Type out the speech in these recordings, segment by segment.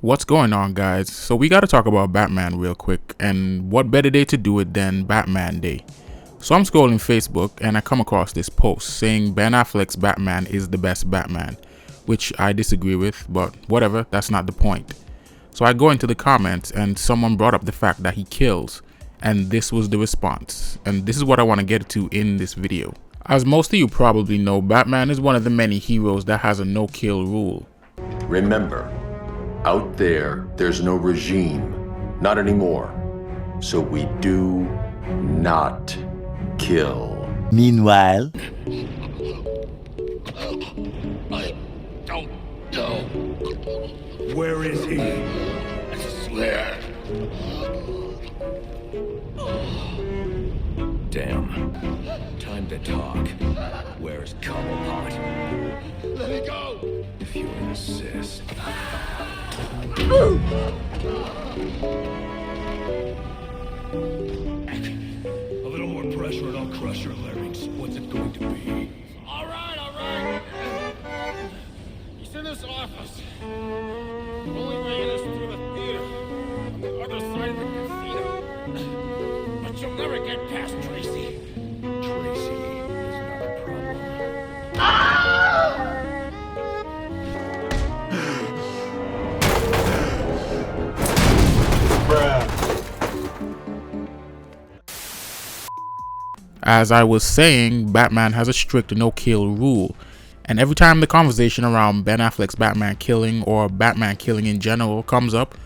What's going on, guys? So we got to talk about Batman real quick, and what better day to do it than Batman Day. So I'm scrolling Facebook and I come across this post saying Ben Affleck's Batman is the best Batman, which I disagree with, but whatever, that's not the point. So I go into the comments and someone brought up the fact that he kills, and this was the response, and this is what I want to get to in this video. As most of you probably know, Batman is one of the many heroes that has a no-kill rule. Remember, out there's no regime, not anymore. So we do not kill. Meanwhile, I don't know. Where is he? I swear. Damn. Time to talk. Where's Cobblepot? Let me go! If you insist. A little more pressure and I'll crush your larynx. What's it going to be? All right. He's in his office. The only way in is through the theater, on the other side of the casino. But you'll never get past Tracy. Tracy is not a problem. As I was saying, Batman has a strict no-kill rule, and every time the conversation around Ben Affleck's Batman killing or Batman killing in general comes up,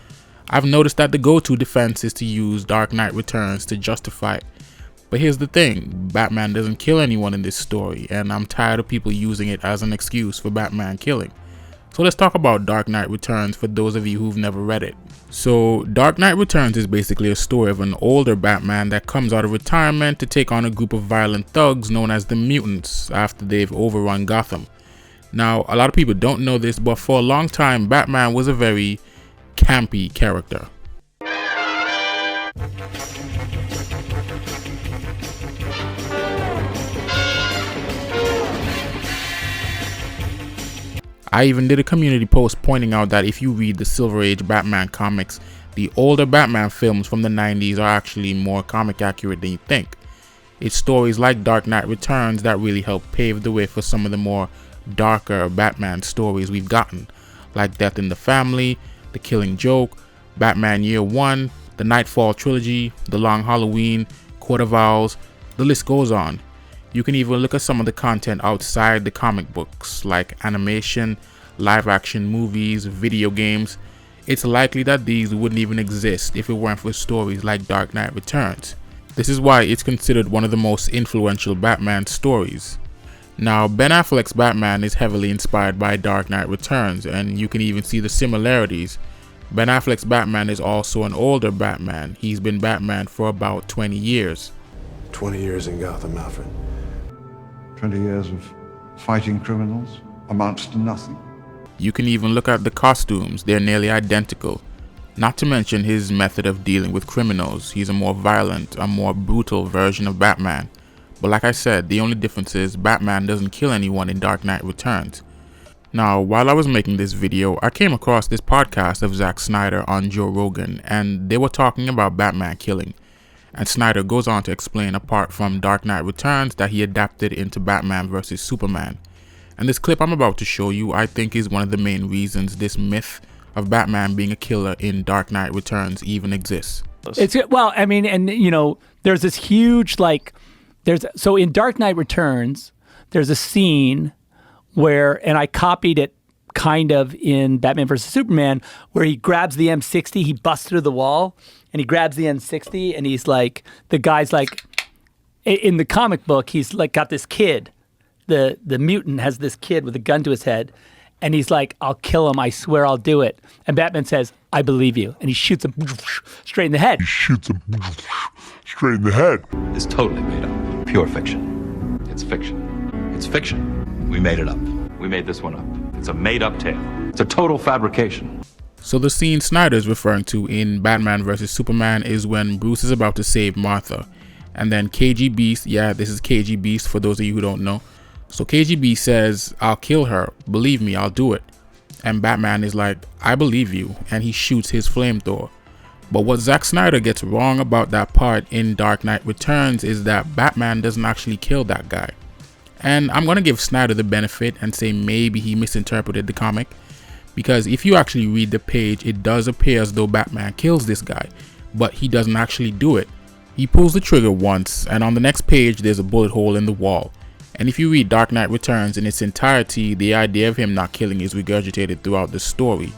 I've noticed that the go-to defense is to use Dark Knight Returns to justify it. But here's the thing, Batman doesn't kill anyone in this story, and I'm tired of people using it as an excuse for Batman killing. So let's talk about Dark Knight Returns for those of you who've never read it. So Dark Knight Returns is basically a story of an older Batman that comes out of retirement to take on a group of violent thugs known as the Mutants after they've overrun Gotham. Now, a lot of people don't know this, but for a long time Batman was a very campy character. I even did a community post pointing out that if you read the Silver Age Batman comics, the older Batman films from the 90s are actually more comic accurate than you think. It's stories like Dark Knight Returns that really helped pave the way for some of the more darker Batman stories we've gotten, like Death in the Family, The Killing Joke, Batman Year One, the Nightfall Trilogy, The Long Halloween, Court of Owls, the list goes on. You can even look at some of the content outside the comic books, like animation, live action movies, video games. It's likely that these wouldn't even exist if it weren't for stories like Dark Knight Returns. This is why it's considered one of the most influential Batman stories. Now, Ben Affleck's Batman is heavily inspired by Dark Knight Returns, and you can even see the similarities. Ben Affleck's Batman is also an older Batman. He's been Batman for about 20 years. 20 years in Gotham, Alfred. 20 years of fighting criminals amounts to nothing. You can even look at the costumes, they're nearly identical. Not to mention his method of dealing with criminals. He's a more violent, a more brutal version of Batman. But like I said, the only difference is Batman doesn't kill anyone in Dark Knight Returns. Now, while I was making this video, I came across this podcast of Zack Snyder on Joe Rogan, and they were talking about Batman killing. And Snyder goes on to explain, apart from Dark Knight Returns, that he adapted into Batman vs Superman. And this clip I'm about to show you, I think, is one of the main reasons this myth of Batman being a killer in Dark Knight Returns even exists. Well, I mean, and you know, there's this huge so in Dark Knight Returns, there's a scene where, and I copied it kind of in Batman vs Superman, where he grabs the M60, he busts through the wall, and he grabs the M60, and he's like, the guy's like, in the comic book, he's like got this kid, the mutant has this kid with a gun to his head, and he's like, I'll kill him, I swear I'll do it. And Batman says, I believe you. And he shoots him straight in the head. It's totally made up. Pure fiction. It's fiction. It's fiction. We made it up. We made this one up. It's a made-up tale. It's a total fabrication. So the scene Snyder is referring to in Batman vs Superman is when Bruce is about to save Martha. And then KG Beast, yeah, this is KG Beast for those of you who don't know. So KG Beast says, I'll kill her. Believe me, I'll do it. And Batman is like, I believe you, and he shoots his flamethrower. But what Zack Snyder gets wrong about that part in Dark Knight Returns is that Batman doesn't actually kill that guy. And I'm going to give Snyder the benefit and say maybe he misinterpreted the comic, because if you actually read the page, it does appear as though Batman kills this guy, but he doesn't actually do it. He pulls the trigger once, and on the next page there's a bullet hole in the wall. And if you read Dark Knight Returns in its entirety, the idea of him not killing is regurgitated throughout the story.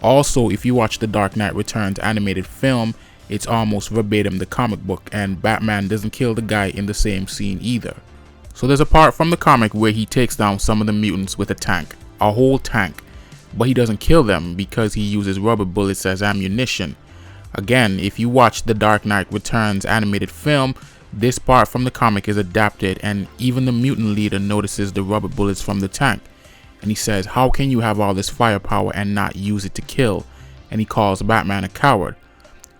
Also, if you watch the Dark Knight Returns animated film, it's almost verbatim the comic book, and Batman doesn't kill the guy in the same scene either. So there's a part from the comic where he takes down some of the mutants with a tank, a whole tank, but he doesn't kill them because he uses rubber bullets as ammunition. Again, if you watch the Dark Knight Returns animated film, this part from the comic is adapted, and even the mutant leader notices the rubber bullets from the tank. And he says, how can you have all this firepower and not use it to kill? And he calls Batman a coward.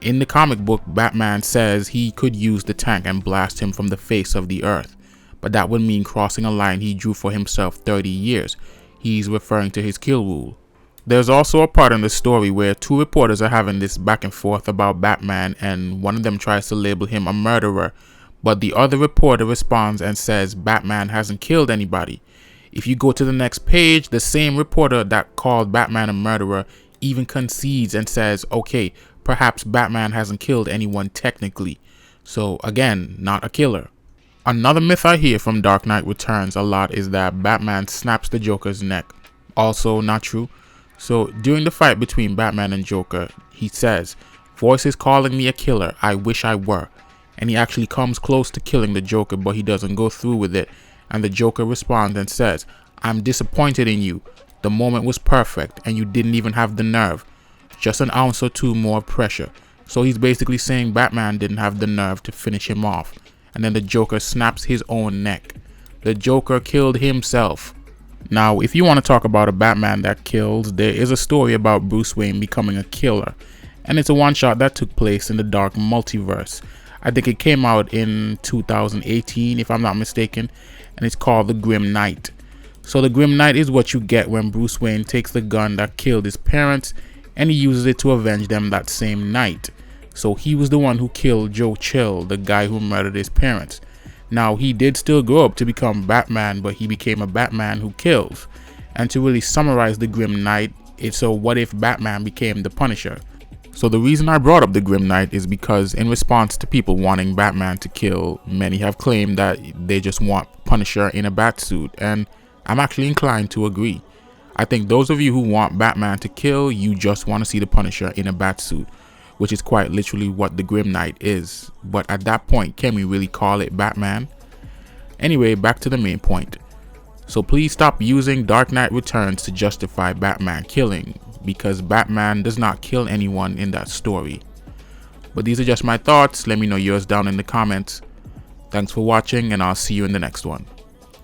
In the comic book, Batman says he could use the tank and blast him from the face of the earth, but that would mean crossing a line he drew for himself 30 years. He's referring to his kill rule. There's also a part in the story where two reporters are having this back and forth about Batman, and one of them tries to label him a murderer, but the other reporter responds and says Batman hasn't killed anybody. If you go to the next page, the same reporter that called Batman a murderer even concedes and says, okay, perhaps Batman hasn't killed anyone technically. So again, not a killer. Another myth I hear from Dark Knight Returns a lot is that Batman snaps the Joker's neck. Also not true. So during the fight between Batman and Joker, he says, voices calling me a killer, I wish I were. And he actually comes close to killing the Joker, but he doesn't go through with it. And the Joker responds and says, I'm disappointed in you. The moment was perfect and you didn't even have the nerve. Just an ounce or two more pressure. So he's basically saying Batman didn't have the nerve to finish him off. And then the Joker snaps his own neck. The Joker killed himself. Now, if you want to talk about a Batman that kills, there is a story about Bruce Wayne becoming a killer. And it's a one-shot that took place in the Dark Multiverse. I think it came out in 2018, if I'm not mistaken. And it's called The Grim Knight. So the Grim Knight is what you get when Bruce Wayne takes the gun that killed his parents and he uses it to avenge them that same night. So he was the one who killed Joe Chill, the guy who murdered his parents. Now, he did still grow up to become Batman, but he became a Batman who kills. And to really summarize the Grim Knight, it's so what if Batman became the Punisher? So the reason I brought up the Grim Knight is because in response to people wanting Batman to kill, many have claimed that they just want Punisher in a Batsuit, and I'm actually inclined to agree. I think those of you who want Batman to kill, you just want to see the Punisher in a Batsuit, which is quite literally what the Grim Knight is. But at that point, can we really call it Batman? Anyway, back to the main point. So please stop using Dark Knight Returns to justify Batman killing, because Batman does not kill anyone in that story. But these are just my thoughts. Let me know yours down in the comments. Thanks for watching, and I'll see you in the next one.